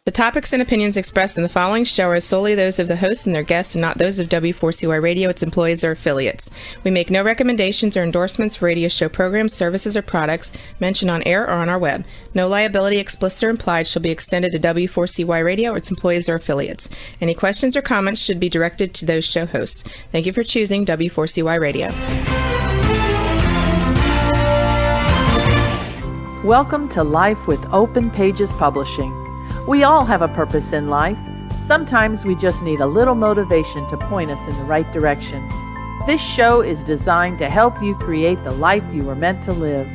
The topics and opinions expressed in the following show are solely those of the host and their guests and not those of W4CY Radio, its employees, or affiliates. We make no recommendations or endorsements for radio show programs, services, or products mentioned on air or on our web. No liability, explicit or implied, shall be extended to W4CY Radio or its employees or affiliates. Any questions or comments should be directed to those show hosts. Thank you for choosing W4CY Radio. Welcome to Life with Open Pages Publishing. We all have a purpose in life. Sometimes we just need a little motivation to point us in the right direction. This show is designed to help you create the life you were meant to live.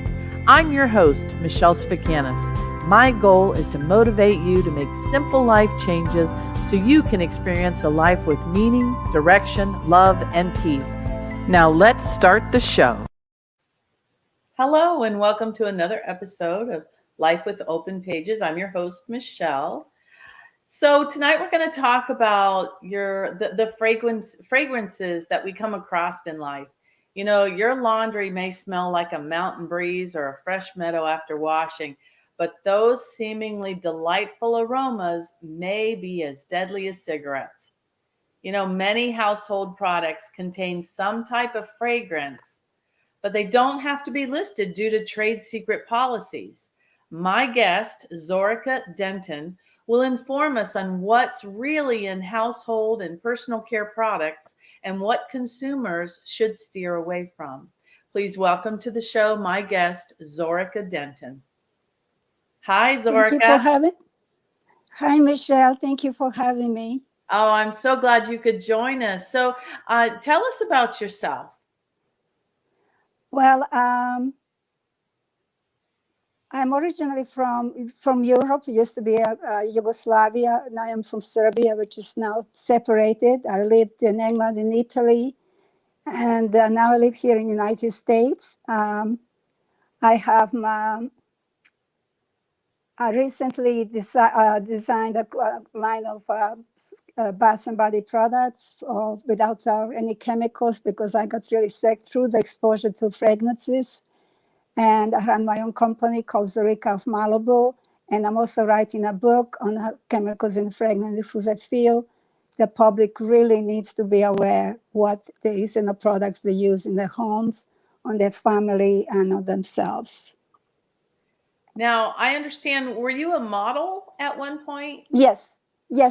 I'm your host, Michelle Spikanis. My goal is to motivate you to make simple life changes so you can experience a life with meaning, direction, love, and peace. Now let's start the show. Hello, and welcome to another episode of Life with Open Pages. I'm your host, Michelle. So tonight we're going to talk about the fragrances that we come across in life. You know, your laundry may smell like a mountain breeze or a fresh meadow after washing, but those seemingly delightful aromas may be as deadly as cigarettes. You know, many household products contain some type of fragrance, but they don't have to be listed due to trade secret policies. My guest, Zorica Denton, will inform us on what's really in household and personal care products and what consumers should steer away from. Please welcome to the show my guest, Zorica Denton. Hi, Zorica. Thank you for having. Hi, Michelle. Thank you for having me. Oh, I'm so glad you could join us. So tell us about yourself. Well, I'm originally from Europe. It used to be Yugoslavia, and I am from Serbia, which is now separated. I lived in England and Italy, and now I live here in the United States. I recently designed a line of bath and body products without any chemicals because I got really sick through the exposure to fragrances. And I run my own company called Zorica of Malibu. And I'm also writing a book on chemicals in fragrances because I feel the public really needs to be aware what there is in the products they use in their homes, on their family, and on themselves. Now, I understand, were you a model at one point? Yes,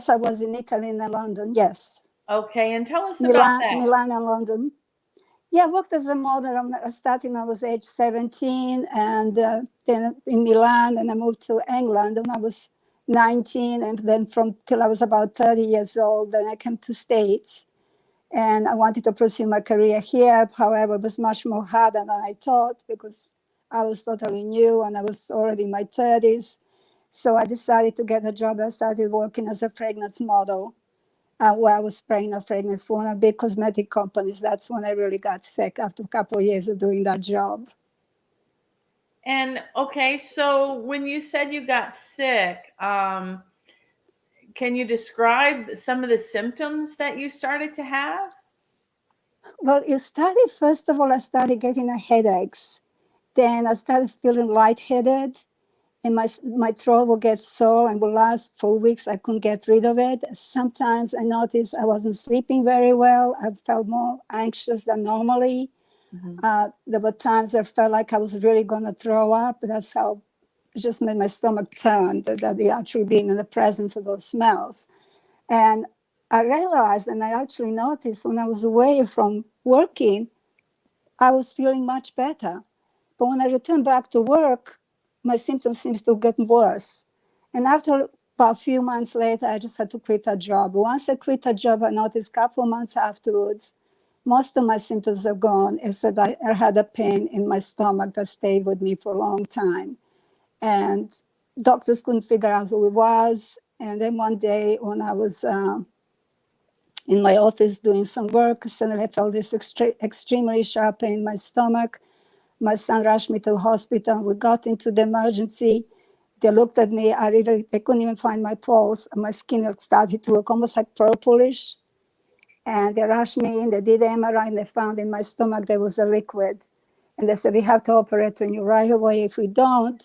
I was in Italy and London, yes. Okay, and tell us about that. Milan and London. Yeah, I worked as a model. I started when I was age 17, and then in Milan, and I moved to England when I was 19, and then till I was about 30 years old, then I came to States. And I wanted to pursue my career here. However, it was much more harder than I thought because I was totally new and I was already in my 30s. So I decided to get a job. I started working as a fragrance model. Where I was spraying a fragrance for one of the big cosmetic companies. That's when I really got sick after a couple of years of doing that job. And okay, so when you said you got sick, can you describe some of the symptoms that you started to have? Well, it started, first of all, I started getting headaches. Then I started feeling lightheaded. And my throat will get sore and will last for weeks. I couldn't get rid of it. Sometimes I noticed I wasn't sleeping very well. I felt more anxious than normally. Mm-hmm. There were times I felt like I was really going to throw up. That's how it just made my stomach turn, that they actually being in the presence of those smells. And I realized, and I actually noticed when I was away from working, I was feeling much better. But when I returned back to work, my symptoms seems to get worse. And after about a few months later, I just had to quit a job. Once I quit a job, I noticed a couple of months afterwards, most of my symptoms are gone, except I had a pain in my stomach that stayed with me for a long time. And doctors couldn't figure out who it was. And then one day when I was in my office doing some work, suddenly I felt this extremely sharp pain in my stomach. My son rushed me to the hospital. We got into the emergency. They looked at me. They couldn't even find my pulse. My skin started to look almost like purplish. And they rushed me in. They did the MRI, and they found in my stomach there was a liquid. And they said, we have to operate on you right away. If we don't,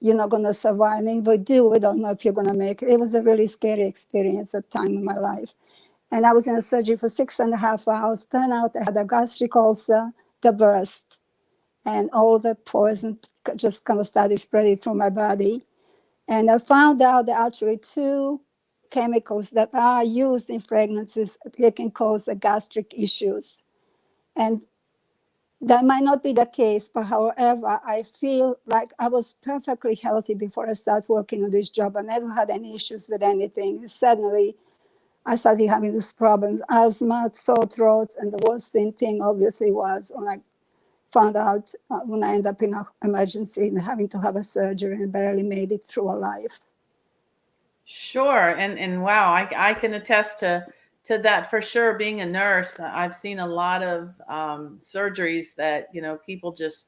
you're not going to survive. And if we do, we don't know if you're going to make it. It was a really scary experience at time in my life. And I was in a surgery for 6.5 hours. Turned out I had a gastric ulcer that burst, and all the poison just kind of started spreading through my body. And I found out that actually two chemicals that are used in fragrances, they can cause gastric issues. And that might not be the case, but however, I feel like I was perfectly healthy before I started working on this job. I never had any issues with anything. Suddenly, I started having these problems, asthma, sore throats, and the worst thing obviously was when I found out when I ended up in an emergency and having to have a surgery and barely made it through alive. Sure. And wow, I can attest to that for sure. Being a nurse, I've seen a lot of surgeries that, people just,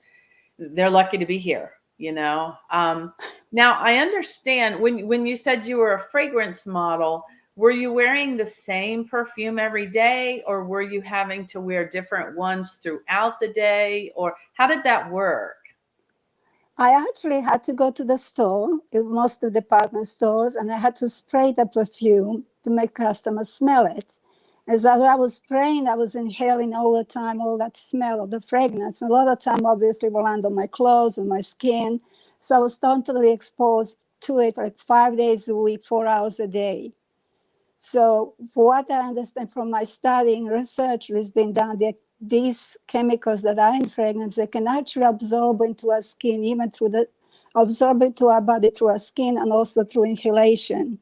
they're lucky to be here, Now I understand when you said you were a fragrance model, were you wearing the same perfume every day, or were you having to wear different ones throughout the day, or how did that work? I actually had to go to the store, in most of the department stores, and I had to spray the perfume to make customers smell it. As I was spraying, I was inhaling all the time, all that smell of the fragrance. A lot of time, obviously, will land on my clothes, on my skin. So I was totally exposed to it like 5 days a week, 4 hours a day. So what I understand from my studying research that's been done, these chemicals that are in fragrance, they can actually absorb into our skin, even absorb into our body through our skin and also through inhalation.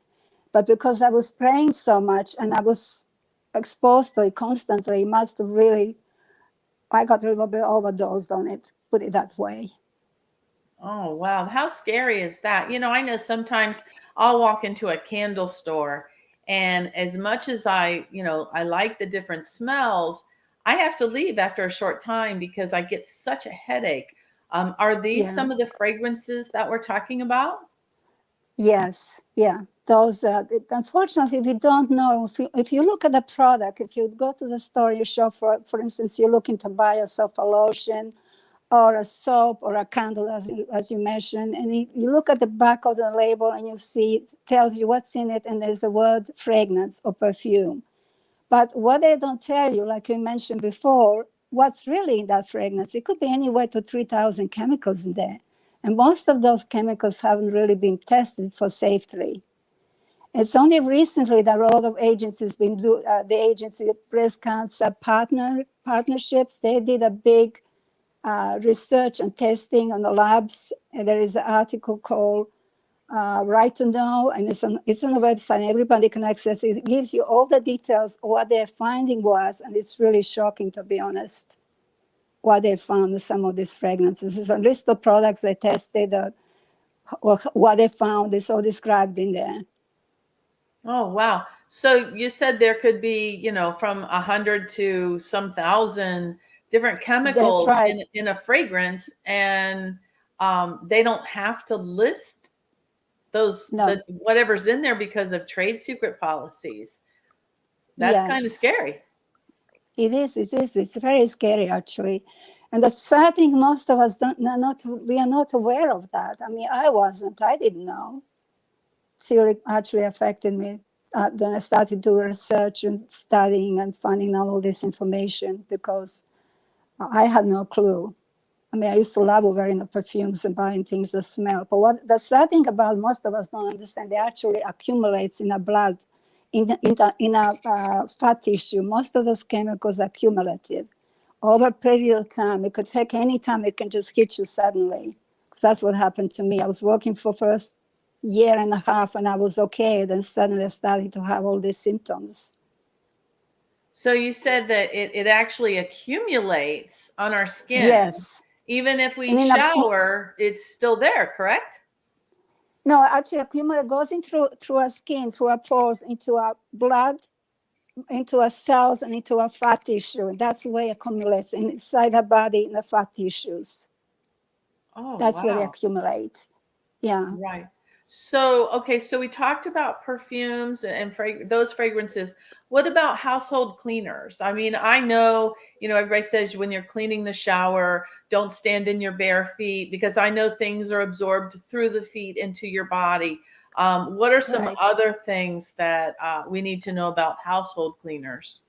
But because I was spraying so much and I was exposed to it constantly, it must have really, I got a little bit overdosed on it, put it that way. Oh, wow. How scary is that? I know sometimes I'll walk into a candle store, and as much as I like the different smells, I have to leave after a short time because I get such a headache. Are these Yeah. some of the fragrances that we're talking about? Yes, yeah. Those, unfortunately, we don't know. If you look at the product, if you go to the store, you shop for instance, you're looking to buy yourself a lotion or a soap or a candle, as you mentioned, and you look at the back of the label and you see, it tells you what's in it, and there's a word fragrance or perfume. But what they don't tell you, like you mentioned before, what's really in that fragrance, it could be anywhere to 3,000 chemicals in there. And most of those chemicals haven't really been tested for safety. It's only recently that a lot of agencies the agency of breast cancer partnerships, they did a big research and testing on the labs. And there is an article called Right to Know, and it's on the website. Everybody can access it. It gives you all the details of what their finding was, and it's really shocking, to be honest, what they found with some of these fragrances. It's a list of products they tested, what they found is all described in there. Oh, wow. So you said there could be, from 100 to some thousand different That's chemicals right. in a fragrance, and they don't have to list No. whatever's in there because of trade secret policies. That's kind of Yes, scary. it is. It is. It's very scary, actually. And the sad thing, most of us we are not aware of that. I mean, I wasn't. I didn't know till it actually affected me. Then I started doing research and studying and finding out all this information because I had no clue. I mean, I used to love wearing the perfumes and buying things that smell. But what the sad thing about most of us don't understand, they actually accumulates in our blood, in our fat tissue. Most of those chemicals are cumulative. Over a period of time, it could take any time, it can just hit you suddenly. Because that's what happened to me. I was working for first year and a half and I was okay. Then suddenly I started to have all these symptoms. So you said that it actually accumulates on our skin. Yes. Even if we And shower, it's still there, correct? no, actually accumulate goes in through our skin, through our pores, into our blood, into our cells, and into our fat tissue. And that's where it accumulates inside our body in the fat tissues. Oh, That's where they wow. accumulate. Yeah. Right. So, okay, so we talked about perfumes and those fragrances. What about household cleaners? I mean, I know, everybody says when you're cleaning the shower, don't stand in your bare feet because I know things are absorbed through the feet into your body. What are some Right. other things that we need to know about household cleaners?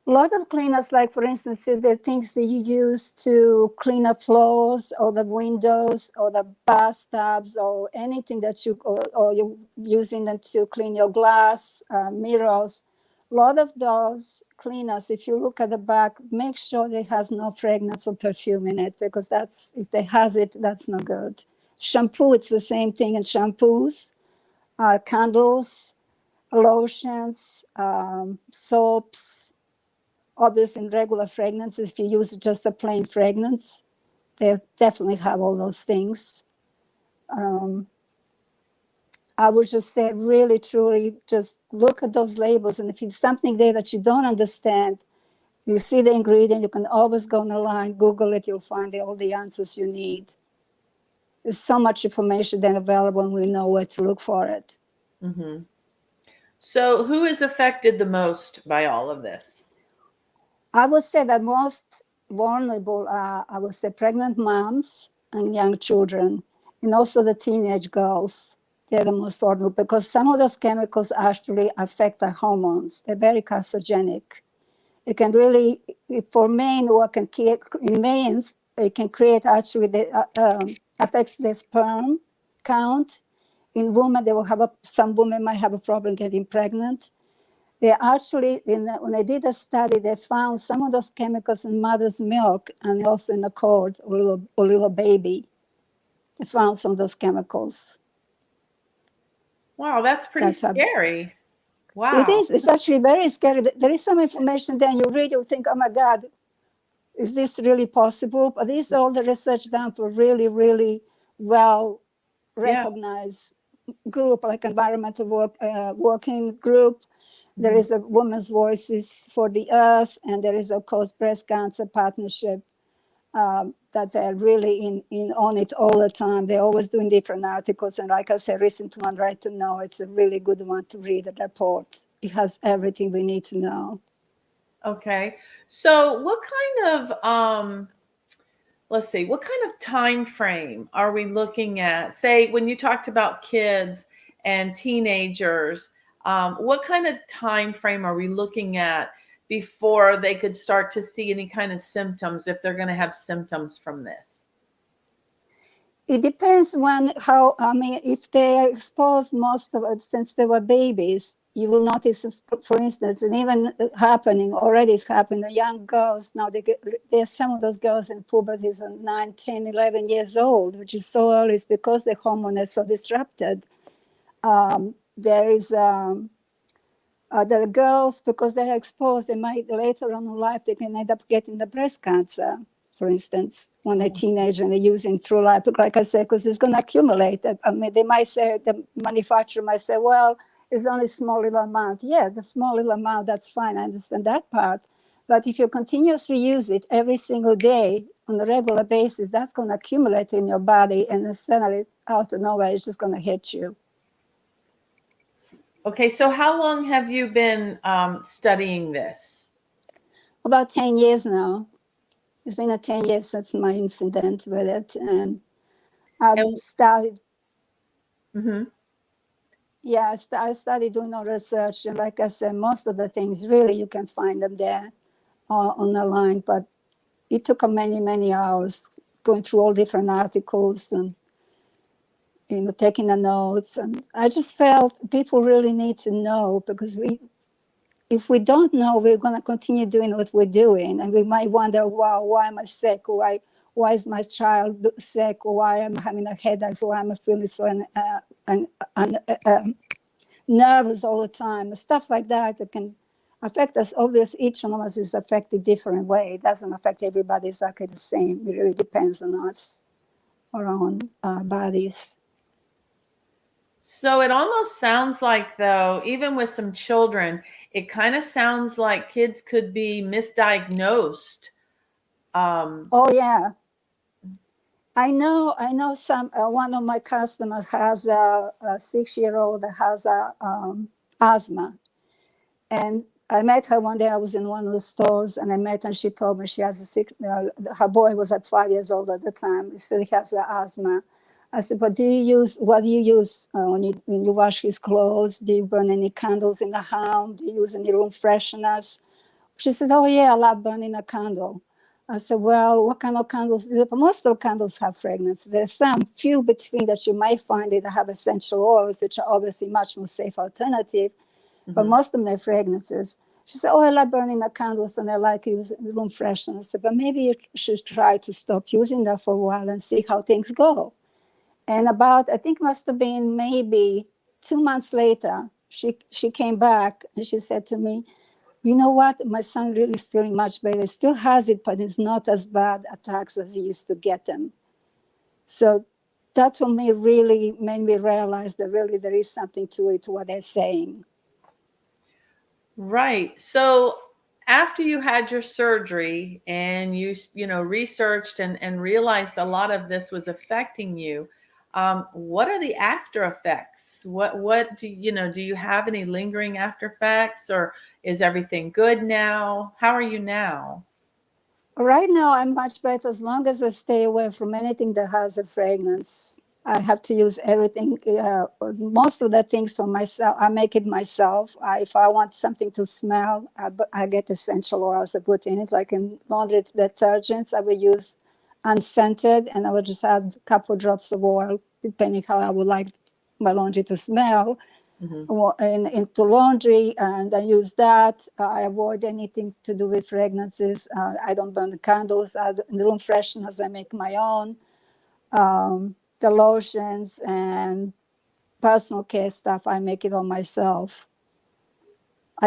A lot of cleaners, like for instance, the things that you use to clean the floors or the windows or the bathtubs or anything that or you're using them to clean your glass, mirrors. A lot of those cleaners, if you look at the back, make sure it has no fragrance or perfume in it, because if they has it, that's no good. Shampoo, it's the same thing in shampoos, candles, lotions, soaps. Obviously, in regular fragrances, if you use just a plain fragrance, they definitely have all those things. I would just say, really, truly, just look at those labels. And if it's something there that you don't understand, you see the ingredient, you can always go online, Google it, you'll find all the answers you need. There's so much information then available, and we know where to look for it. Hmm. So, who is affected the most by all of this? I would say that most vulnerable are, I would say, pregnant moms and young children, and also the teenage girls. They're the most vulnerable because some of those chemicals actually affect our hormones. They're very carcinogenic. It can really, for men, what can create in men, it can create actually affects the sperm count. In women, some women might have a problem getting pregnant. They actually, when they did a study, they found some of those chemicals in mother's milk and also in the cord or little baby. They found some of those chemicals. Wow, that's pretty That's how scary. it Wow. is. It's actually very scary. There is some information there, and you read, you think, oh my God, is this really possible? But this is all the research done for really, really well Yeah. recognized group, like environmental working group. There Mhm. is a Women's Voices for the Earth, and there is, of course, Breast Cancer Partnership that they're really in on it all the time. They're always doing different articles. And like I said, recent one, Right to Know, it's a really good one to read, the report. It has everything we need to know. Okay. So, what kind of let's see, what kind of time frame are we looking at? Say, when you talked about kids and teenagers, what kind of time frame are we looking at before they could start to see any kind of symptoms if they're going to have symptoms from this? It depends if they are exposed most of it since they were babies, you will notice, for instance, and even happening, already is happening, the young girls now, there's some of those girls in puberty are 9, 10, 11 years old, which is so early. It's because the hormone is so disrupted. There is the girls, because they're exposed, they might later on in life, they can end up getting the breast cancer, for instance, when they're teenage and they're using through life. Like I said, because it's going to accumulate. I mean, they might say, the manufacturer might say, well, it's only a small little amount. Yeah, the small little amount, that's fine. I understand that part. But if you continuously use it every single day on a regular basis, that's going to accumulate in your body, and then suddenly, out of nowhere, it's just going to hit you. Okay, so how long have you been studying this? About 10 years now. It's been 10 years since my incident with it, and I've And started. mhm. Yeah, I started doing all research, and like I said, most of the things really you can find them there on the line. But it took many, many hours going through all different articles and taking the notes. And I just felt people really need to know, because if we don't know, we're going to continue doing what we're doing, and we might wonder, wow, why am I sick? Why is my child sick? Or why am I having a headache? Why am I feeling so nervous all the time? Stuff like that can affect us. Obviously, each one of us is affected different way. It doesn't affect everybody exactly the same. It really depends on us, our own bodies. So it almost sounds like, though, even with some children, it kind of sounds like kids could be misdiagnosed. Um, Oh yeah, I know some, one of my customers has a 6-year-old that has asthma. And I met her one day. I was in one of the stores, and I met her, and she told me she has a sick. Her boy was at 5 years old at the time. He said he has asthma. I said, "But what do you use when you wash his clothes? Do you burn any candles in the house? Do you use any room fresheners?" She said, "Oh yeah, I love burning a candle." I said, "Well, what kind of candles?" Most of the candles have fragrance. There's some few between that you might find that have essential oils, which are obviously much more safe alternative, but Mm-hmm. most of them are fragrances. She said, "Oh, I like burning the candles and I like using room freshener." I said, "But maybe you should try to stop using that for a while and see how things go." And about, I think must have been maybe 2 months later, she came back and she said to me, "You know what? My son really is feeling much better. He still has it, but it's not as bad attacks as he used to get them." So that for me really made me realize that really there is something to it, to what they're saying. Right. So after you had your surgery and you researched and realized a lot of this was affecting you, what are the after effects? What do you have any lingering after effects, or is everything good now? How are you now? Right now, I'm much better as long as I stay away from anything that has a fragrance. I have to use everything, most of the things for myself. I make it myself. If I want something to smell, I get essential oils I put in it. Like in laundry detergents, I will use unscented, and I will just add a couple drops of oil, depending how I would like my laundry to smell Hmm. into laundry, and I use that. I avoid anything to do with fragrances. I don't burn the candles. In the room fresheners, I make my own. The lotions and personal care stuff, I make it all myself.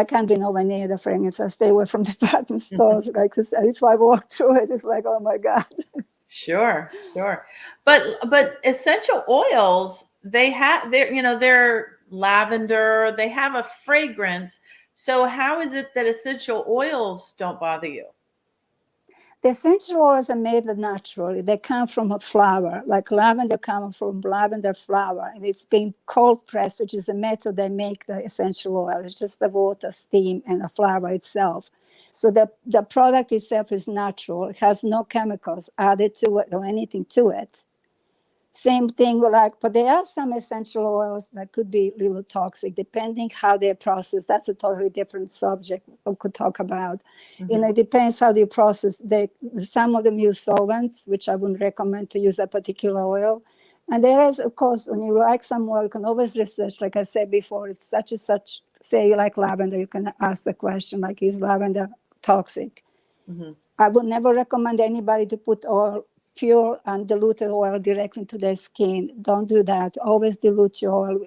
I can't be nowhere near the fragrance. I stay away from department stores. Like if I walk through it, it's like, oh my God. Sure, sure. But essential oils, they're lavender, they have a fragrance. So how is it that essential oils don't bother you? The essential oils are made naturally. They come from a flower, like lavender comes from lavender flower, and it's been cold pressed, which is a method they make the essential oil. It's just the water, steam, and the flower itself. So the product itself is natural. It has no chemicals added to it or anything to it. Same thing, like, but there are some essential oils that could be a little toxic, depending how they're processed. That's a totally different subject we could talk about. Hmm. It depends how you process. Some of them use solvents, which I wouldn't recommend to use a particular oil. And there is, of course, when you like some oil, you can always research. Like I said before, if such and such, say you like lavender, you can ask the question, like, is lavender toxic? Hmm. I would never recommend anybody to put oil, pure undiluted oil, directly into their skin. Don't do that. Always dilute your oil,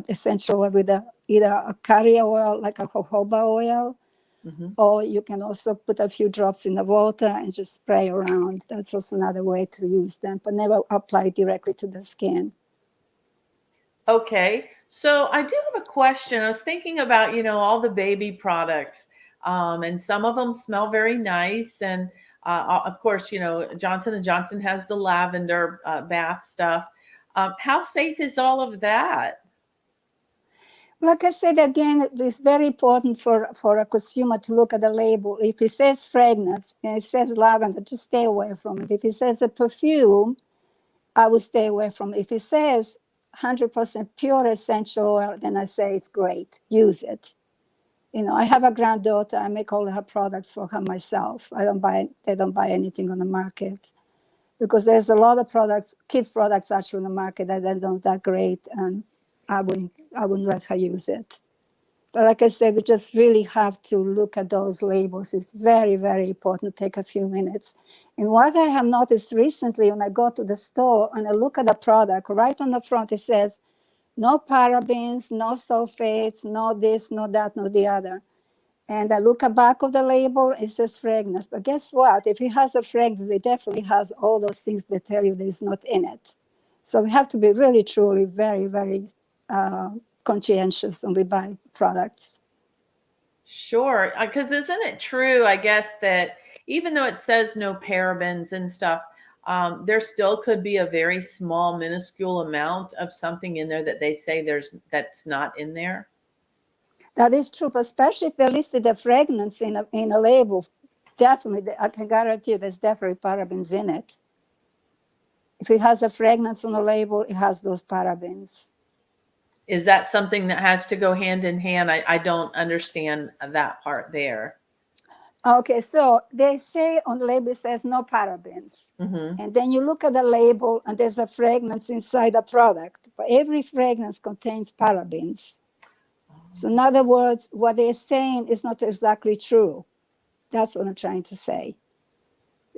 essential oil, with either a carrier oil, like a jojoba oil, Hmm. or you can also put a few drops in the water and just spray around. That's also another way to use them, but never apply directly to the skin. Okay. So I do have a question. I was thinking about, all the baby products, and some of them smell very nice. And of course, Johnson and Johnson has the lavender bath stuff. How safe is all of that? Like I said again, it's very important for a consumer to look at the label. If it says fragrance and it says lavender, just stay away from it. If it says a perfume, I would stay away from it. If it says 100% pure essential oil, then I say it's great. Use it. I have a granddaughter. I make all her products for her myself. They don't buy anything on the market because there's a lot of products, kids products actually on the market that are not that great, and I wouldn't let her use it. But like I said, we just really have to look at those labels. It's very, very important to take a few minutes. And what I have noticed recently when I go to the store and I look at the product, right on the front, it says, no parabens, no sulfates, no this, no that, no the other. And I look at the back of the label, it says fragrance. But guess what? If it has a fragrance, it definitely has all those things that tell you that it's not in it. So we have to be really, truly, very, very conscientious when we buy products. Sure. Because isn't it true, I guess, that even though it says no parabens and stuff, there still could be a very small, minuscule amount of something in there that they say that's not in there. That is true, especially if they listed the fragrance in a label. Definitely, I can guarantee you there's definitely parabens in it. If it has a fragrance on the label, it has those parabens. Is that something that has to go hand in hand? I don't understand that part there. Okay, so they say on the label it says no parabens. Mm-hmm. And then you look at the label and there's a fragrance inside the product. But every fragrance contains parabens. So in other words, what they're saying is not exactly true. That's what I'm trying to say.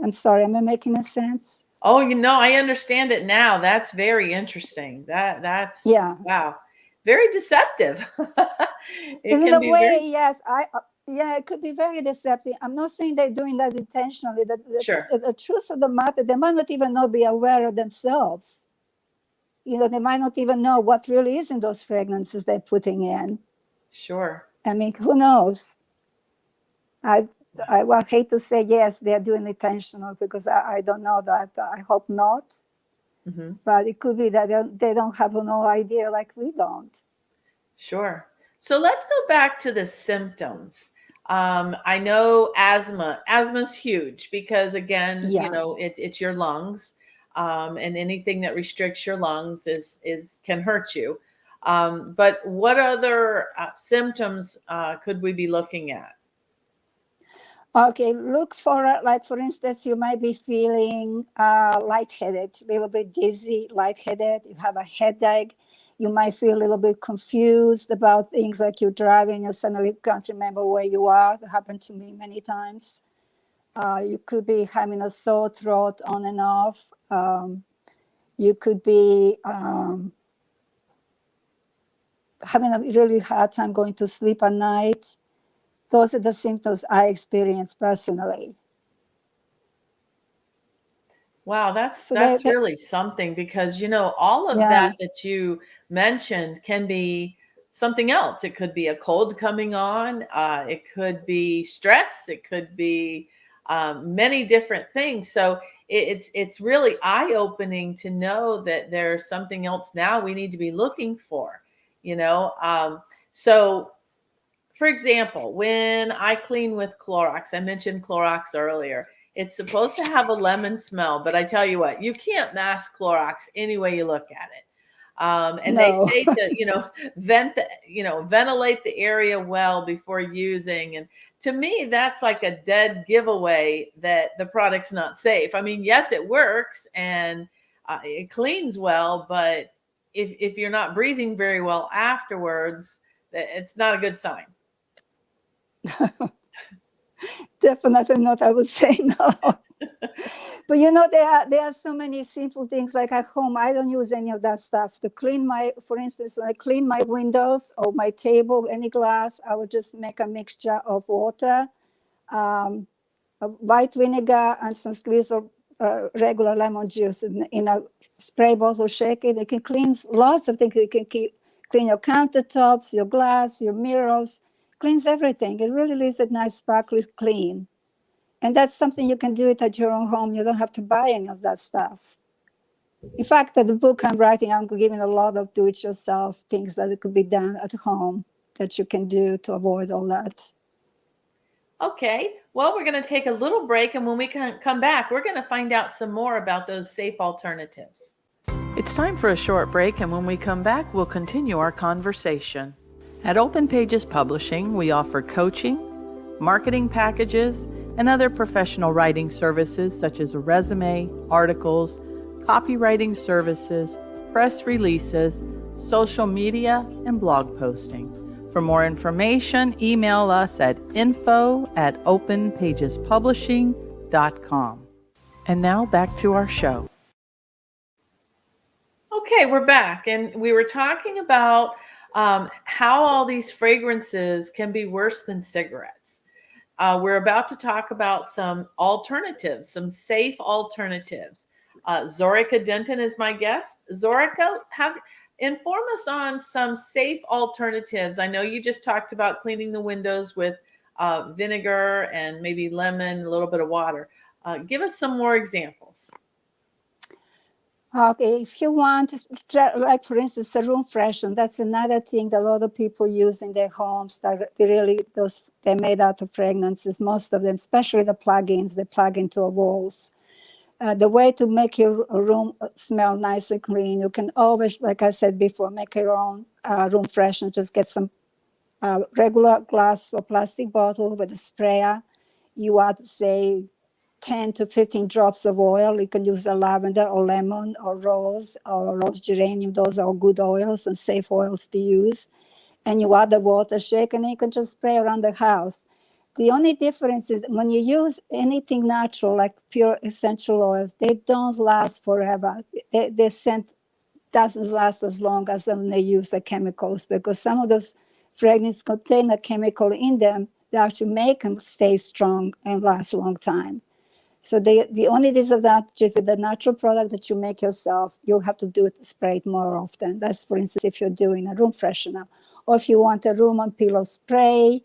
I'm sorry, am I making a sense? Oh, I understand it now. That's very interesting. That's Yeah. wow, very deceptive. It In can a be way, very yes. Yeah, it could be very deceptive. I'm not saying they're doing that intentionally. sure. The truth of the matter, they might not even be aware of themselves. They might not even know what really is in those fragrances they're putting in. Sure. I mean, who knows? I would hate to say yes, they're doing it intentional because I don't know that. I hope not. Mm-hmm. But it could be that they don't have no idea like we don't. Sure. So let's go back to the symptoms. I know asthma. Asthma's huge because again, Yeah. it's your lungs, and anything that restricts your lungs can hurt you. But what other symptoms could we be looking at? Okay, look for like for instance, you might be feeling lightheaded, a little bit dizzy, lightheaded. You have a headache. You might feel a little bit confused about things like you're driving, you suddenly can't remember where you are. That happened to me many times. You could be having a sore throat on and off. You could be having a really hard time going to sleep at night. Those are the symptoms I experience personally. Wow, So that's really something because all of yeah. that you mentioned can be something else. It could be a cold coming on. It could be stress. It could be many different things. So it's really eye opening to know that there's something else now we need to be looking for. So for example, when I clean with Clorox, I mentioned Clorox earlier. It's supposed to have a lemon smell, but I tell you what, you can't mask Clorox any way you look at it. And they No. say to, ventilate the area well before using. And to me, that's like a dead giveaway that the product's not safe. I mean, yes, it works and it cleans well, but if you're not breathing very well afterwards, it's not a good sign. Definitely not. I would say no. But there are so many simple things like at home. I don't use any of that stuff to clean for instance, when I clean my windows or my table, any glass, I would just make a mixture of water, white vinegar, and some squeeze of regular lemon juice in a spray bottle. Shake it. It can clean lots of things. It can clean your countertops, your glass, your mirrors. Cleans everything. It really leaves it nice, sparkly clean. And that's something you can do it at your own home. You don't have to buy any of that stuff. In fact, the book I'm writing, I'm giving a lot of do-it-yourself things that could be done at home that you can do to avoid all that. Okay, well, we're going to take a little break, and when we come back, we're going to find out some more about those safe alternatives. It's time for a short break, and when we come back, we'll continue our conversation. At Open Pages Publishing, we offer coaching, marketing packages, and other professional writing services such as a resume, articles, copywriting services, press releases, social media, and blog posting. For more information, email us at info@openpagespublishing.com. And now back to our show. Okay, we're back, and we were talking about how all these fragrances can be worse than cigarettes. We're about to talk about some alternatives, some safe alternatives. Zorica Denton is my guest. Zorica, inform us on some safe alternatives. I know you just talked about cleaning the windows with vinegar and maybe lemon, a little bit of water. Give us some more examples. Okay, if you want, like for instance, a room freshener, that's another thing that a lot of people use in their homes. That they really they're made out of fragrances. Most of them, especially the plug-ins, they plug into a walls. The way to make your room smell nice and clean, you can always, like I said before, make your own room freshener. Just get some regular glass or plastic bottle with a sprayer. You add, say, 10 to 15 drops of oil. You can use a lavender or lemon or rose geranium. Those are good oils and safe oils to use. And you add the water, shake, and you can just spray around the house. The only difference is when you use anything natural, like pure essential oils, they don't last forever. Their scent doesn't last as long as when they use the chemicals, because some of those fragrances contain a chemical in them that actually make them stay strong and last a long time. So the only disadvantage with the natural product that you make yourself, you have to do it, spray it more often. That's, for instance, if you're doing a room freshener, or if you want a room on pillow spray,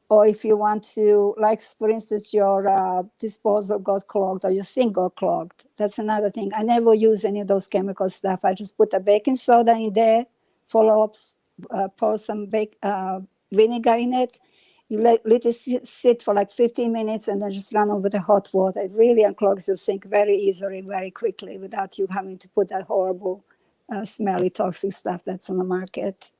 or if you want to, like, for instance, your disposal got clogged or your sink got clogged. That's another thing. I never use any of those chemical stuff. I just put a baking soda in there, follow up, pour some vinegar in it. You let it sit for like 15 minutes and then just run over the hot water. It really unclogs your sink very easily, very quickly, without you having to put that horrible, smelly, toxic stuff that's on the market.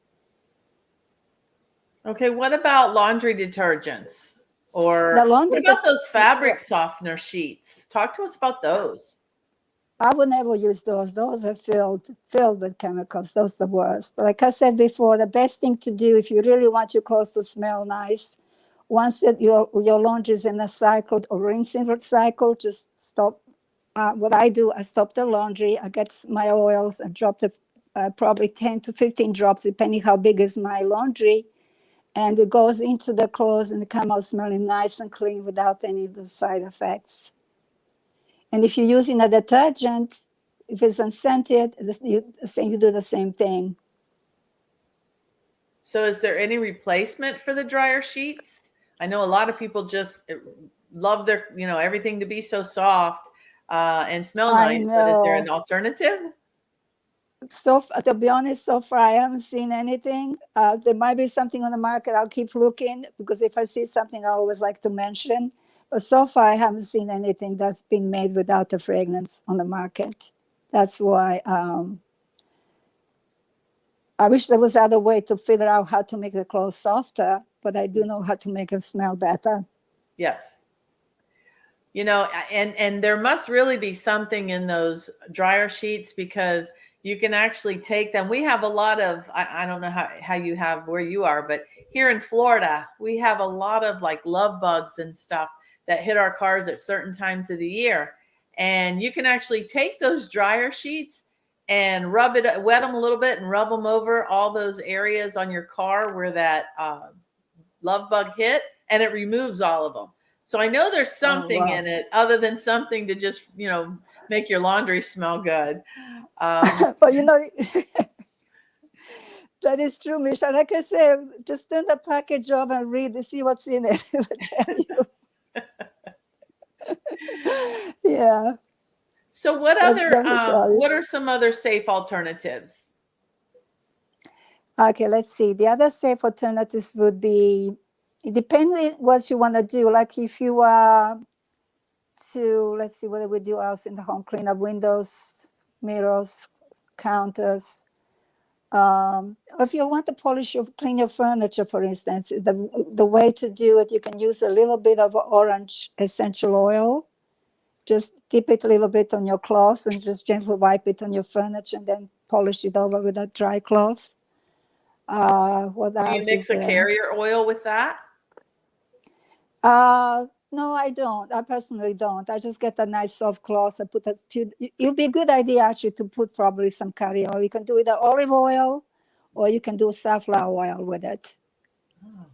Okay, what about laundry detergents? Or The what laundry about that those fabric softener sheets? Talk to us about those. I would never use those. Those are filled with chemicals. Those are the worst. Like I said before, the best thing to do if you really want your clothes to smell nice, once your laundry is in a cycle or rinsing cycle, just stop. What I do, I stop the laundry. I get my oils and drop the probably 10 to 15 drops, depending how big is my laundry. And it goes into the clothes and it comes out smelling nice and clean without any of the side effects. And if you're using a detergent, if it's unscented, you do the same thing. So is there any replacement for the dryer sheets? I know a lot of people just love their, everything to be so soft and smell I nice, but is there an know. alternative? So to be honest, so far I haven't seen anything. There might be something on the market. I'll keep looking, because if I see something, I always like to mention. But so far I haven't seen anything that's been made without a fragrance on the market. That's why I wish there was other way to figure out how to make the clothes softer, but I do know how to make them smell better. Yes. And there must really be something in those dryer sheets, because you can actually take them. We have a lot of, I don't know how you have where you are, but here in Florida, we have a lot of like love bugs and stuff that hit our cars at certain times of the year. And you can actually take those dryer sheets and wet them a little bit and rub them over all those areas on your car where that love bug hit, and it removes all of them. So I know there's Oh, something wow. in it other than something to just, make your laundry smell good. But that is true, Misha. Like I said, just turn the package over and read and see what's in it. It will tell you. Yeah, So what that will tell you. what are some other safe alternatives? Okay, let's see. The other safe alternatives would be, depending what you want to do. Like if you are let's see, what do we do else in the home? Clean up windows, mirrors, counters. If you want to clean your furniture, for instance, the way to do it, you can use a little bit of orange essential oil. Just dip it a little bit on your cloth and just gently wipe it on your furniture and then polish it over with a dry cloth. What Do you else is mix a there? carrier oil with that? No, I don't. I personally don't. I just get a nice soft cloth. It'll be a good idea actually to put probably some carrier oil. You can do either olive oil or you can do safflower oil with it. Oh,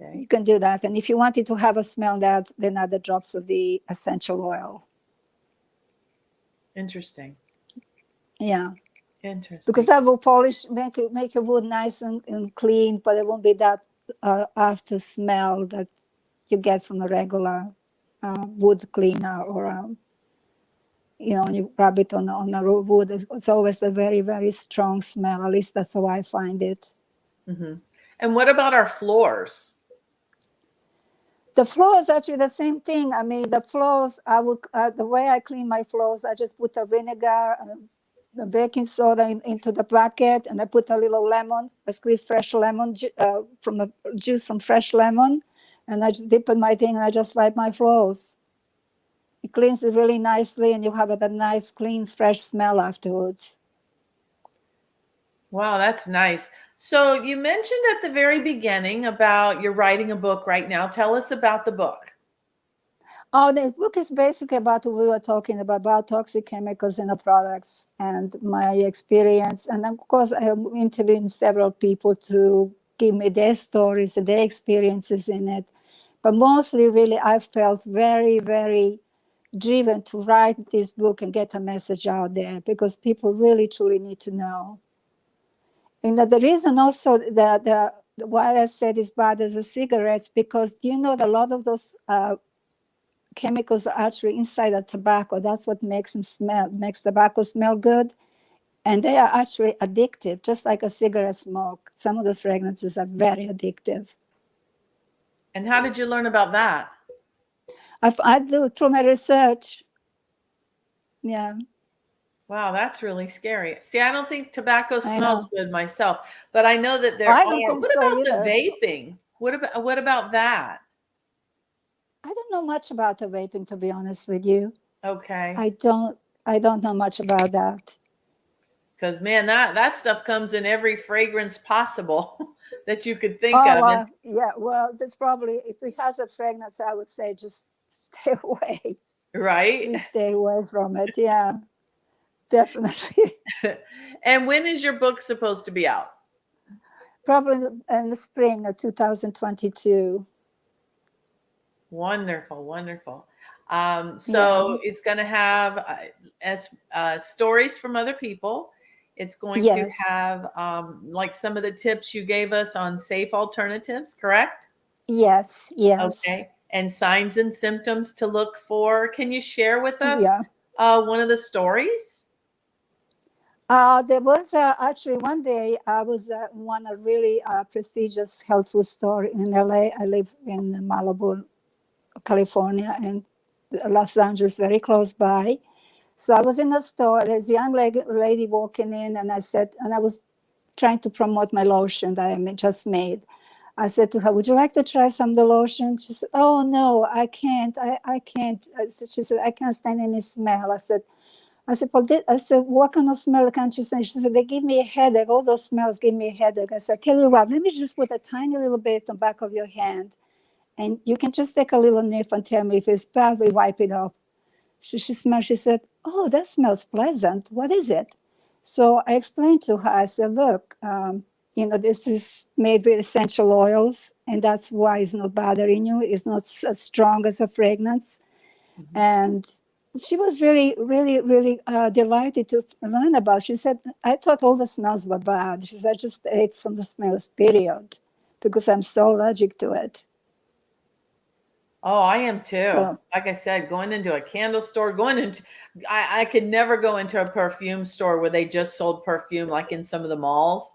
okay. You can do that. And if you want it to have a smell, then add the drops of the essential oil. Interesting. Yeah. Interesting. Because that will make your wood nice and clean, but it won't be that after smell that you get from a regular wood cleaner or when you rub it on a wood, it's always a very, very strong smell. At least that's how I find it. Hmm. And what about our floors? The floors actually the same thing. I mean, the floors, the way I clean my floors, I just put the vinegar, the baking soda into the bucket, and I put a little lemon, I squeeze fresh lemon from the juice from fresh lemon, and I just dip in my thing and I just wipe my floors. It cleans it really nicely, and you have a nice, clean, fresh smell afterwards. Wow, that's nice. So you mentioned at the very beginning about you're writing a book right now. Tell us about the book. Oh, the book is basically about what we were talking about toxic chemicals in the products and my experience. And of course, I am interviewing several people to give me their stories and their experiences in it. But mostly, really, I felt very, very driven to write this book and get a message out there because people really, truly need to know. And the reason also why I said it's bad as the cigarettes, because you know that a lot of those chemicals are actually inside the tobacco. That's what makes tobacco smell good. And they are actually addictive, just like a cigarette smoke. Some of those fragrances are very addictive. And how did you learn about that? I do through my research. Yeah, Wow, that's really scary. See, I don't think tobacco I smells know. good myself, but I know that there I don't are. think What so about the either. vaping? What about that? I don't know much about the vaping, to be honest with you. Okay. I don't. I don't know much about that. Because man, that stuff comes in every fragrance possible that you could think Oh of. And well, yeah. Well, that's probably if it has a fragrance, I would say just stay away. right. Please stay away from it. Yeah, definitely. And when is your book supposed to be out? Probably in the spring of 2022. Wonderful, wonderful. Yeah. So it's going to have as stories from other people. It's going to Yes. have like some of the tips you gave us on safe alternatives, correct? Yes. Yes. Okay. And signs and symptoms to look for. Can you share with us Yeah. one of the stories? There was actually one day I was in one a really prestigious health food store in LA. I live in Malibu, California, and Los Angeles, very close by. So I was in the store. There's a young lady walking in, and I was trying to promote my lotion that I just made. I said to her, "Would you like to try some of the lotion?" She said, "Oh no, I can't. I can't." She said, "I can't stand any smell." I said, "What kind of smell can't you stand?" She said, "They give me a headache. All those smells give me a headache." I said, "Tell you what, let me just put a tiny little bit on the back of your hand, and you can just take a little nip and tell me if it's bad. We wipe it off." She smelled. She said, "Oh, that smells pleasant. What is it?" So I explained to her. I said, "Look, this is made with essential oils, and that's why it's not bothering you. It's not as strong as a fragrance." Mhm. And she was really, really, really delighted to learn about. She said, "I thought all the smells were bad." She said, "I just ate from the smells, period, because I'm so allergic to it." Oh, I am too. So Like I said, going into a candle store, I could never go into a perfume store where they just sold perfume like in some of the malls.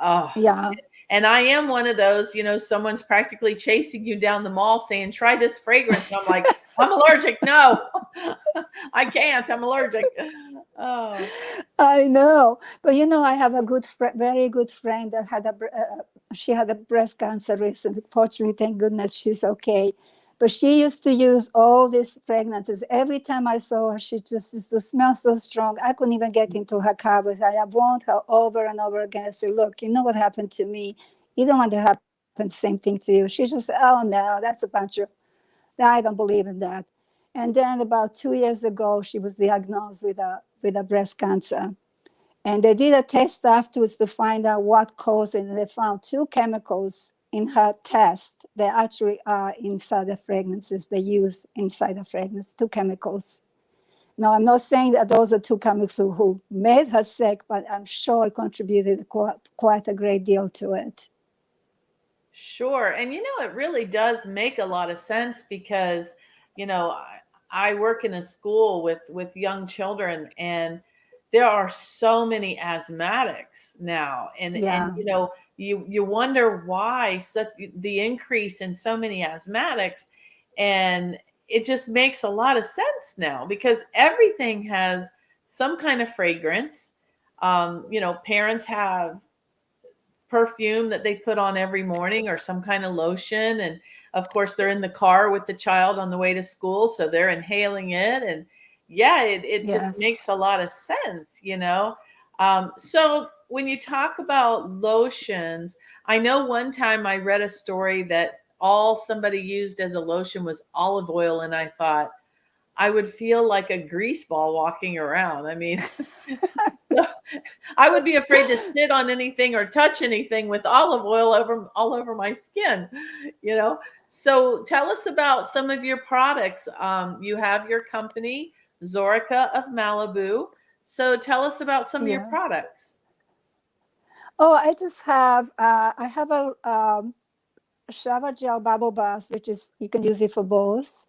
Oh, yeah, and I am one of those, someone's practically chasing you down the mall saying, try this fragrance. And I'm like, I'm allergic. No, I can't. I'm allergic. Oh, I know. But I have a very good friend that she had a breast cancer recently. Fortunately, thank goodness she's okay. But she used to use all these fragrances. Every time I saw her, she just used to smell so strong. I couldn't even get into her car with her. I warned her over and over again. I said, "Look, you know what happened to me? You don't want to happen the same thing to you." She just said, "Oh, no, that's a bunch of, I don't believe in that." And then about 2 years ago, she was diagnosed with a breast cancer. And they did a test afterwards to find out what caused it. And they found two chemicals in her test that actually are inside the fragrances they use inside the fragrance, two chemicals. Now, I'm not saying that those are two chemicals who made her sick, but I'm sure it contributed quite a great deal to it. sure. And it really does make a lot of sense because, you know, I work in a school with young children, and there are so many asthmatics now, and Yeah. you wonder why such the increase in so many asthmatics, and it just makes a lot of sense now because everything has some kind of fragrance. Parents have perfume that they put on every morning or some kind of lotion, and of course they're in the car with the child on the way to school, so they're inhaling it, and yeah, it just makes Yes. a lot of sense. So when you talk about lotions, I know one time I read a story that all somebody used as a lotion was olive oil, and I thought I would feel like a grease ball walking around. I mean, so I would be afraid to sit on anything or touch anything with olive oil all over my skin, you know. So tell us about some of your products. You have your company, Zorica of Malibu. So tell us about some of your Yeah. products. Oh, I have a shower gel bubble bath, which is you can use it for both.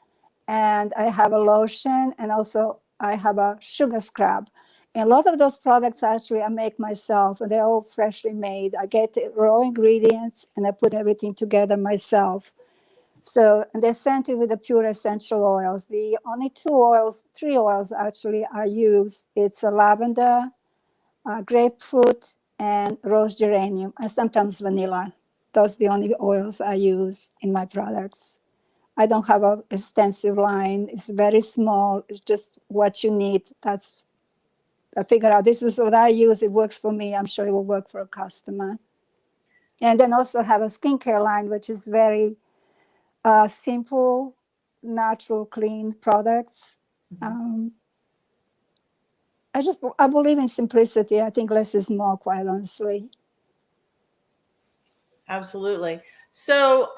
And I have a lotion, and also I have a sugar scrub. And a lot of those products actually I make myself, and they're all freshly made. I get the raw ingredients and I put everything together myself. So, and they're scented with the pure essential oils. The only three oils actually I use. It's a lavender, grapefruit, and rose geranium, and sometimes vanilla. Those are the only oils I use in my products. I don't have an extensive line. It's very small. It's just what you need. I figure out this is what I use. It works for me. I'm sure it will work for a customer. And then also have a skincare line, which is very simple, natural, clean products. Mhm. Um, I believe in simplicity. I think less is more, quite honestly. Absolutely. So,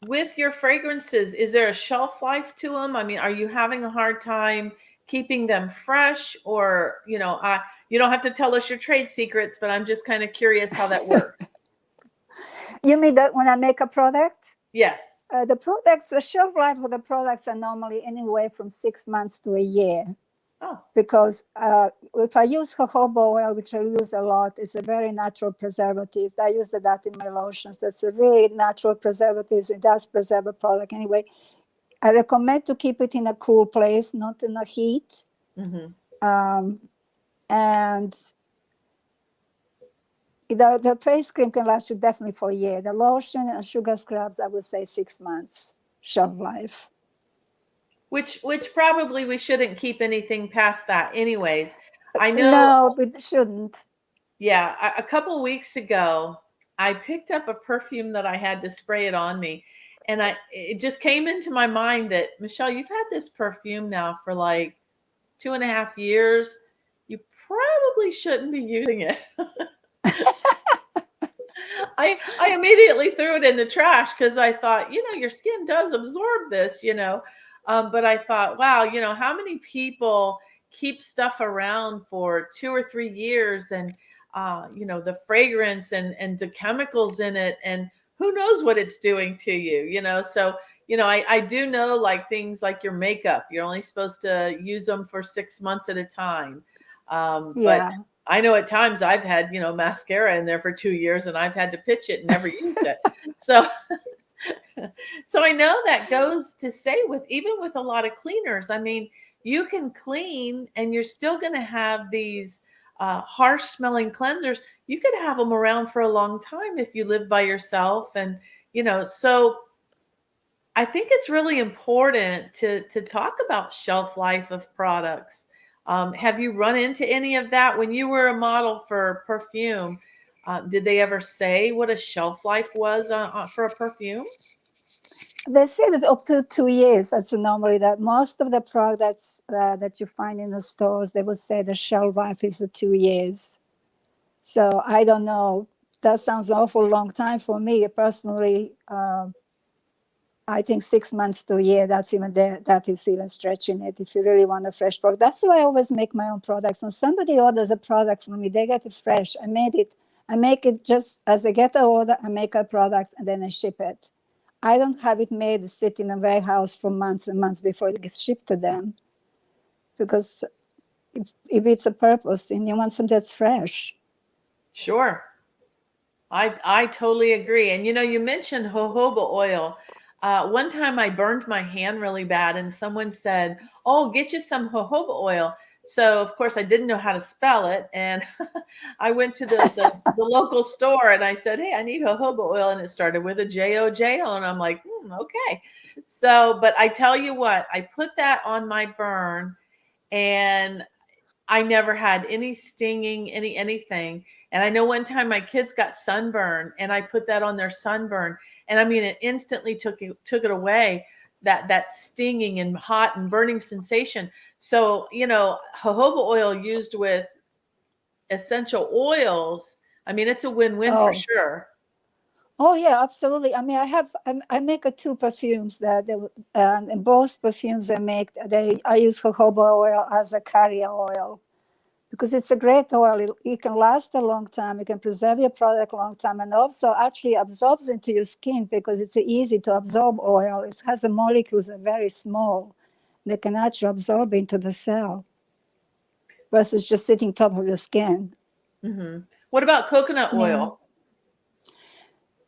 with your fragrances, is there a shelf life to them? I mean, are you having a hard time keeping them fresh, or you don't have to tell us your trade secrets, but I'm just kind of curious how that works. You mean that when I make a product? Yes. The shelf life for the products are normally anywhere from 6 months to a year. Oh. Because if I use jojoba oil, which I use a lot, it's a very natural preservative. I use that in my lotions. That's a really natural preservative. It does preserve a product anyway. I recommend to keep it in a cool place, not in the heat. Mm-hmm. Um, and the face cream can last you definitely for a year. The lotion and sugar scrubs, I would say 6 months shelf life. Which probably we shouldn't keep anything past that, anyways. I know. No, we shouldn't. Yeah, a couple weeks ago, I picked up a perfume that I had to spray it on me, and it just came into my mind that Michelle, you've had this perfume now for like 2.5 years. You probably shouldn't be using it. I immediately threw it in the trash because I thought, your skin does absorb this. But I thought, wow, how many people keep stuff around for 2 or 3 years, and the fragrance and the chemicals in it, and who knows what it's doing to you. So I do know, like, things like your makeup, you're only supposed to use them for 6 months at a time. But Yeah. I know at times I've had, mascara in there for 2 years, and I've had to pitch it and never used it. So, so I know that goes to say, with even with a lot of cleaners, I mean, you can clean and you're still going to have these harsh smelling cleansers. You could have them around for a long time if you live by yourself. And, so I think it's really important to talk about shelf life of products. Have you run into any of that when you were a model for perfume? Did they ever say what a shelf life was for a perfume? They say that up to 2 years. That's normally that most of the products that you find in the stores, they would say the shelf life is 2 years. So I don't know. That sounds an awful long time for me personally. I think 6 months to a year. That is even stretching it. If you really want a fresh product, that's why I always make my own products. When somebody orders a product from me, they get it fresh. I make it just as I get the order. I make a product and then I ship it. I don't have it made sit in a warehouse for months and months before it gets shipped to them, because if it's a purpose and you want something that's fresh. Sure. I totally agree. And you mentioned jojoba oil. One time I burned my hand really bad, and someone said, "Oh, get you some jojoba oil." So of course I didn't know how to spell it, and I went to the local store and I said, "Hey, I need jojoba oil," and it started with a Jojo, and I'm like, okay. So, but I tell you what, I put that on my burn, and I never had any stinging, anything. And I know one time my kids got sunburn, and I put that on their sunburn, and I mean it instantly took it away, that stinging and hot and burning sensation. So, jojoba oil used with essential oils, I mean it's a win-win for Oh, sure. oh yeah, absolutely. I mean, I make two perfumes and both perfumes I use jojoba oil as a carrier oil, because it's a great oil. It can last a long time. It can preserve your product a long time, and also actually absorbs into your skin because it's easy to absorb oil. It has the molecules that are very small. They can actually absorb into the cell versus just sitting top of your skin. What about coconut Yeah. oil?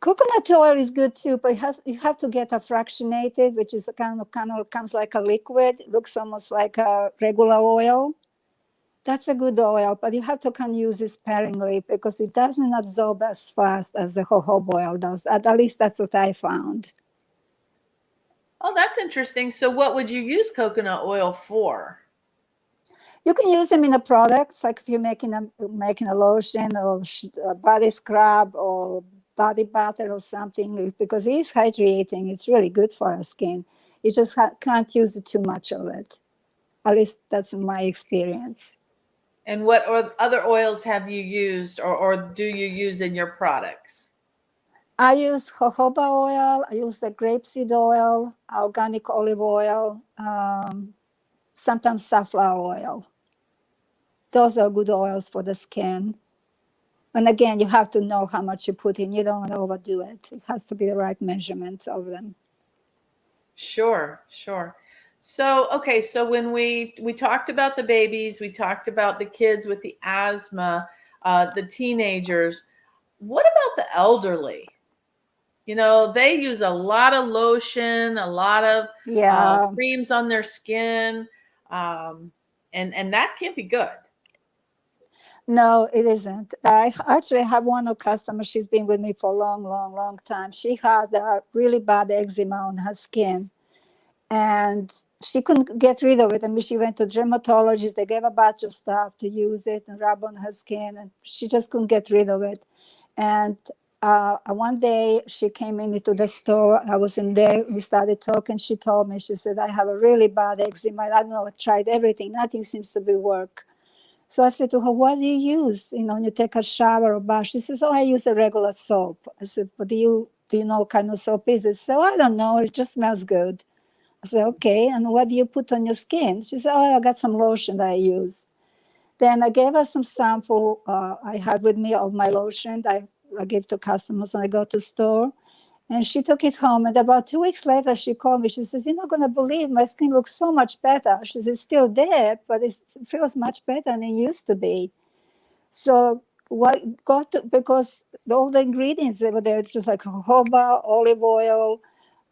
Coconut oil is good too, but you have to get a fractionated, which is a kind of comes like a liquid. It looks almost like a regular oil. That's a good oil, but you have to kind of use it sparingly because it doesn't absorb as fast as the jojoba oil does. At least that's what I found. Oh, that's interesting. So what would you use coconut oil for? You can use them in the products, like if you're making a lotion or a body scrub or body butter or something, because it is hydrating. It's really good for our skin. You just can't use too much of it. At least that's my experience. And what other oils have you used, or do you use in your products? I use jojoba oil. I use the grapeseed oil, organic olive oil, sometimes safflower oil. Those are good oils for the skin. And again, you have to know how much you put in. You don't want to overdo it. It has to be the right measurement of them. Sure, sure. So, okay, so when we talked about the babies, we talked about the kids with the asthma, the teenagers. What about the elderly? They use a lot of lotion, a lot of Yeah. creams on their skin, um, and that can't be good. No, it isn't. I actually have one of customer. She's been with me for a long, long, long time. She had a really bad eczema on her skin, and she couldn't get rid of it. I mean, she went to dermatologist. They gave a bunch of stuff to use it and rub on her skin, and she just couldn't get rid of it. And one day she came into the store. I was in there. We started talking. She told me, she said, "I have a really bad eczema. I don't know. I tried everything. Nothing seems to be work." So I said to her, "What do you use? When you take a shower or bath?" She says, "Oh, I use a regular soap." I said, "But do you know what kind of soap is it?" So I don't know. It just smells good. I said, "Okay, and what do you put on your skin?" She said, "Oh, I got some lotion that I use." Then I gave her some sample I had with me of my lotion that I give to customers when I go to store. And she took it home. And about 2 weeks later, she called me. She says, "You're not going to believe my skin looks so much better." She says, "It's still there, but it feels much better than it used to be." So what got to, because all the ingredients that were there, it's just like jojoba, olive oil,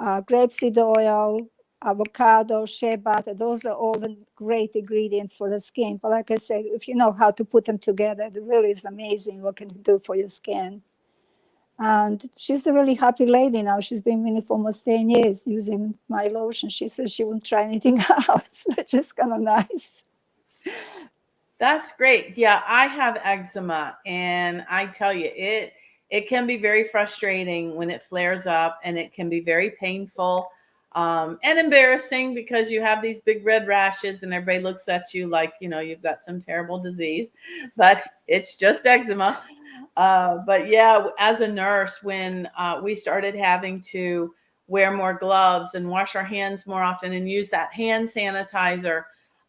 grapeseed oil, avocado, shea butter. Those are all the great ingredients for the skin. But like I said, if you know how to put them together, it really is amazing what can it do for your skin. And she's a really happy lady now. She's been with me for almost 10 years using my lotion. She says she won't try anything else, which is kind of nice. That's great. Yeah, I have eczema, and I tell you, it can be very frustrating when it flares up, and it can be very painful, and embarrassing because you have these big red rashes, and everybody looks at you like you've got some terrible disease, but it's just eczema. But yeah, as a nurse, when we started having to wear more gloves and wash our hands more often and use that hand sanitizer,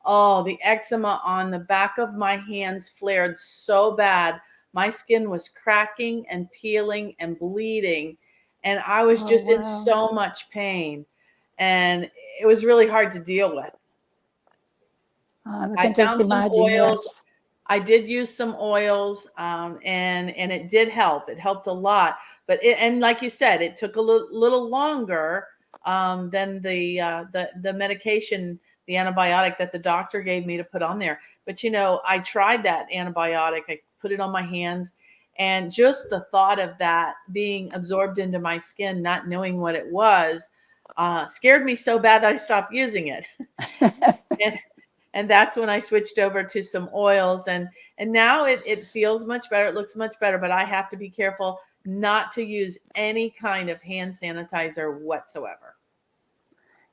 oh, the eczema on the back of my hands flared so bad. My skin was cracking and peeling and bleeding. and I was Oh, just in wow. so much pain, and it was really hard to deal with. I I can just found some imagine, oils. yes. I did use some oils, and it did help. It helped a lot. But and like you said, it took a little longer than the medication, the antibiotic that the doctor gave me to put on there. But I tried that antibiotic. I put it on my hands, and just the thought of that being absorbed into my skin, not knowing what it was, scared me so bad that I stopped using it. and and that's when I switched over to some oils, and now it feels much better. It looks much better, but I have to be careful not to use any kind of hand sanitizer whatsoever.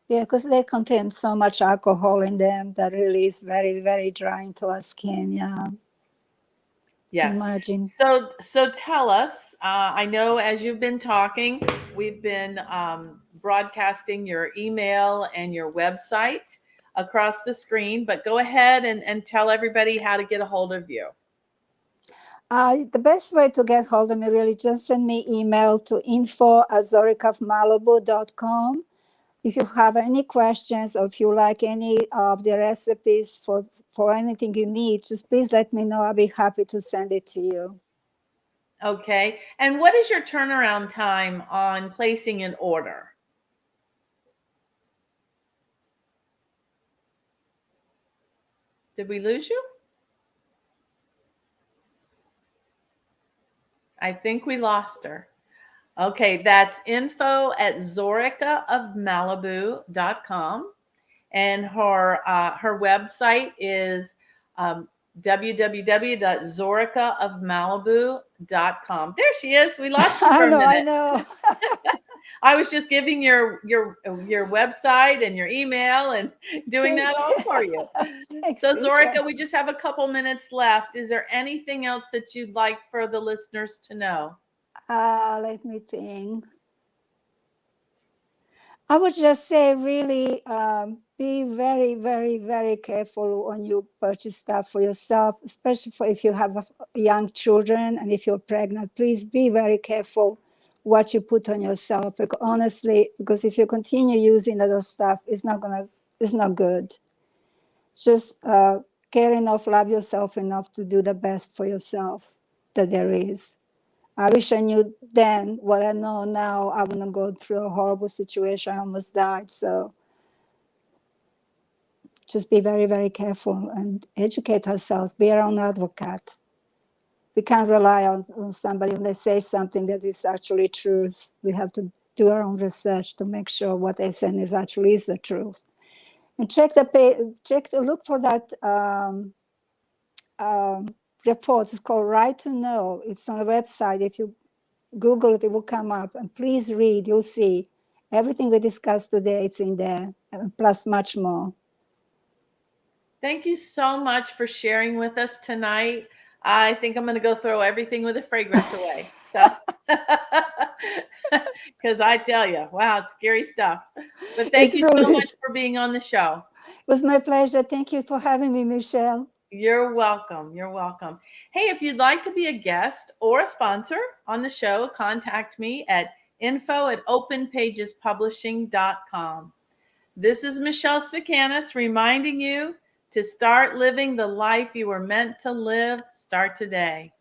Yeah, because they contain so much alcohol in them that really is very, very drying to our skin. Yeah, can Yes. imagine. So tell us. I know as you've been talking, we've been broadcasting your email and your website across the screen, but go ahead and tell everybody how to get a hold of you. The best way to get hold of me, really, just send me email to info@zoricafmalibu.com. If you have any questions, or if you like any of the recipes for anything you need, just please let me know. I'll be happy to send it to you. Okay. And what is your turnaround time on placing an order? Did we lose you? I think we lost her. Okay, that's info@zoricaofmalibu.com. And her website is www.zoricaofmalibu.com. There she is. We lost you for I a know, I minute. know. I was just giving your website and your email and doing that all for you. Thanks, So Michelle. Zorica, we just have a couple minutes left. Is there anything else that you'd like for the listeners to know? Let me think. I would just say, really, be very, very, very careful when you purchase stuff for yourself, especially for if you have young children and if you're pregnant. Please be very careful what you put on yourself. Because honestly, because if you continue using other stuff, it's not good. Just care enough, love yourself enough to do the best for yourself that there is. I wish I knew then what I know now. I wouldn't go through a horrible situation. I almost died. So just be very, very careful and educate ourselves. Be our own advocate. We can't rely on somebody when they say something that is actually true. We have to do our own research to make sure what they say is actually is the truth. And look for that report. It's called Right to Know. It's on the website. If you Google it, it will come up. And please read, you'll see everything we discussed today, it's in there, and plus much more. Thank you so much for sharing with us tonight. I think I'm going to go throw everything with a fragrance away. So, because I tell you, wow, it's scary stuff. But thank It you so really much is. for being on the show. It was my pleasure. Thank you for having me, Michelle. You're welcome. You're welcome. Hey, if you'd like to be a guest or a sponsor on the show, contact me at info@openpagespublishing.com. This is Michelle Svikanis reminding you to start living the life you were meant to live. Start today.